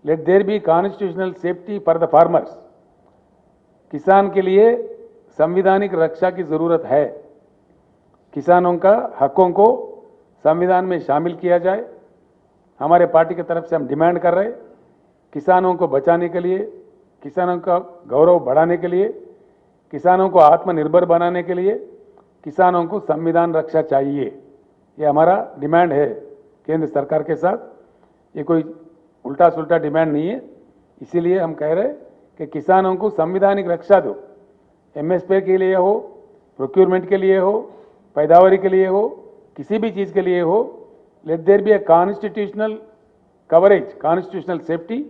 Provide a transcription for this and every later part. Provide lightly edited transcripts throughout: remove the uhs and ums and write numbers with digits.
Late there be constitutional safety for the farmers. किसान के लिए संवैधानिक रक्षा की जरूरत है। किसानों का हकों को संविधान में शामिल किया जाए। हमारे पार्टी की तरफ से हम डिमांड कर रहे हैं, किसानों को बचाने के लिए, किसानों का गौरव बढ़ाने के लिए, किसानों को आत्मनिर्भर बनाने के लिए किसानों को संविधान रक्षा चाहिए। ये हमारा डिमांड है केंद्र सरकार के साथ। ये कोई उल्टा सुल्टा डिमांड नहीं है। इसीलिए हम कह रहे हैं कि किसानों को संवैधानिक रक्षा दो। एमएसपी के लिए हो, प्रोक्योरमेंट के लिए हो, पैदावारी के लिए हो, किसी भी चीज़ के लिए हो, let there be a constitutional coverage, constitutional safety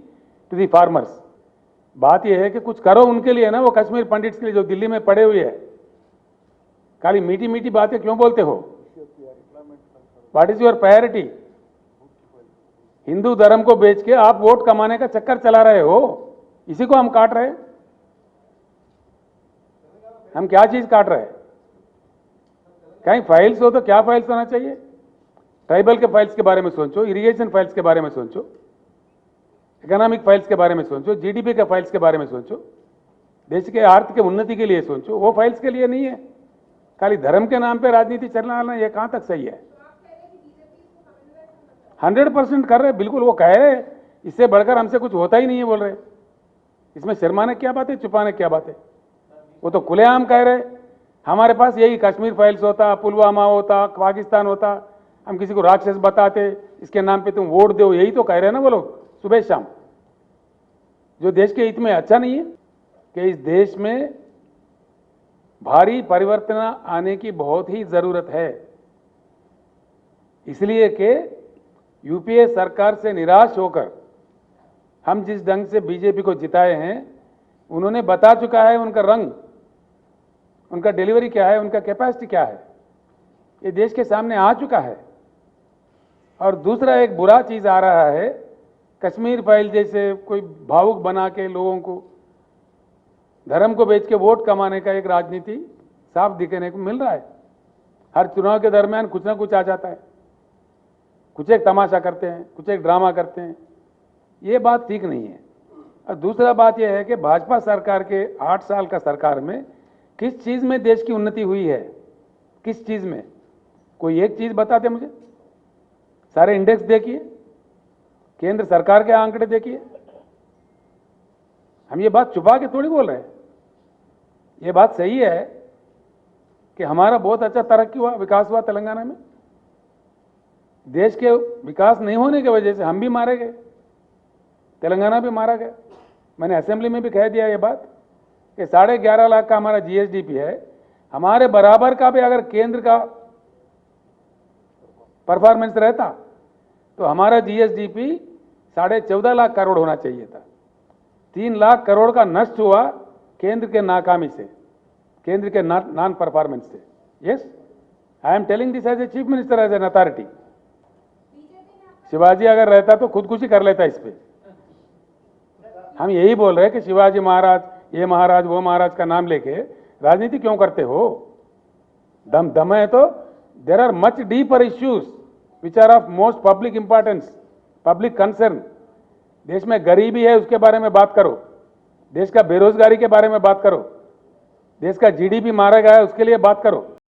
to the farmers. बात यह है कि कुछ करो उनके लिए ना, वो कश्मीर पंडिट्स के लिए जो दिल्ली में पड़े हुए हैं। खाली मीठी मीठी बातें क्यों बोलते हो? What is your priority? Hindu धर्म को बेच के आप वोट कमाने का चक्कर चला रहे हो। इसी को हम काट रहे हैं। हम क्या चीज काट रहे हैं? कहीं फाइल्स हो तो क्या फाइल्स होना चाहिए? ट्राइबल के फाइल्स के बारे में सोचो, इरिगेशन फाइल्स के बारे में सोचो, इकोनॉमिक फाइल्स के बारे में सोचो, जीडीपी के फाइल्स के बारे में सोचो, देश के आर्थिक उन्नति के लिए सोचो। वो फाइल्स के लिए नहीं है। खाली धर्म के नाम पे राजनीति चलना ये कहां तक सही है? 100% कर रहे, बिल्कुल वो कह रहे, इससे बढ़कर हमसे कुछ होता ही नहीं है बोल रहे। इसमें शर्माने क्या बात है, छुपाने क्या बात है? वो तो खुलेआम कह रहे। हमारे पास यही कश्मीर फाइल्स होता, पुलवामा होता, पाकिस्तान होता, हम किसी को राक्षस बताते, इसके नाम पे तुम वोट दो, यही तो कह रहे हैं ना वो लोग सुबह शाम। जो देश के हित में अच्छा नहीं है कि इस देश में भारी परिवर्तन आने की बहुत ही जरूरत है। इसलिए कि यूपीए सरकार से निराश होकर हम जिस ढंग से बीजेपी को जिताए हैं, उन्होंने बता चुका है उनका रंग, उनका डिलीवरी क्या है, उनका कैपेसिटी क्या है, ये देश के सामने आ चुका है। और दूसरा एक बुरा चीज आ रहा है, कश्मीर फाइल जैसे कोई भावुक बना के लोगों को धर्म को बेच के वोट कमाने का एक राजनीति साफ दिखने को मिल रहा है। हर चुनाव के दरमियान कुछ ना कुछ आ जाता है, कुछ एक तमाशा करते हैं, कुछ एक ड्रामा करते हैं। ये बात ठीक नहीं है। और दूसरा बात यह है कि भाजपा सरकार के 8 साल का सरकार में किस चीज में देश की उन्नति हुई है? किस चीज में? कोई एक चीज बताते मुझे। सारे इंडेक्स देखिए, केंद्र सरकार के आंकड़े देखिए। हम ये बात छुपा के थोड़ी बोल रहे हैं। ये बात सही है कि हमारा बहुत अच्छा तरक्की हुआ, विकास हुआ तेलंगाना में। देश के विकास नहीं होने की वजह से हम भी मारे गए, तेलंगाना भी मारा गया। मैंने असेंबली में भी कह दिया ये बात कि 11.5 लाख का हमारा जीएसडीपी है। हमारे बराबर का भी अगर केंद्र का परफॉर्मेंस रहता तो हमारा जीएसडीपी 14.5 लाख करोड़ होना चाहिए था। 3 लाख करोड़ का नष्ट हुआ केंद्र के नाकामी से, केंद्र के नॉन परफॉर्मेंस से। Yes, I am telling this as a chief minister, as an authority. Shivaji अगर रहता तो खुदकुशी कर लेता इस पे। हम यही बोल रहे हैं कि शिवाजी महाराज, ये महाराज, वो महाराज का नाम लेके राजनीति क्यों करते हो? दम है तो there are much deeper issues which are of most public importance, public concern. देश में गरीबी है, उसके बारे में बात करो। देश का बेरोजगारी के बारे में बात करो। देश का जीडीपी मारा गया है, उसके लिए बात करो।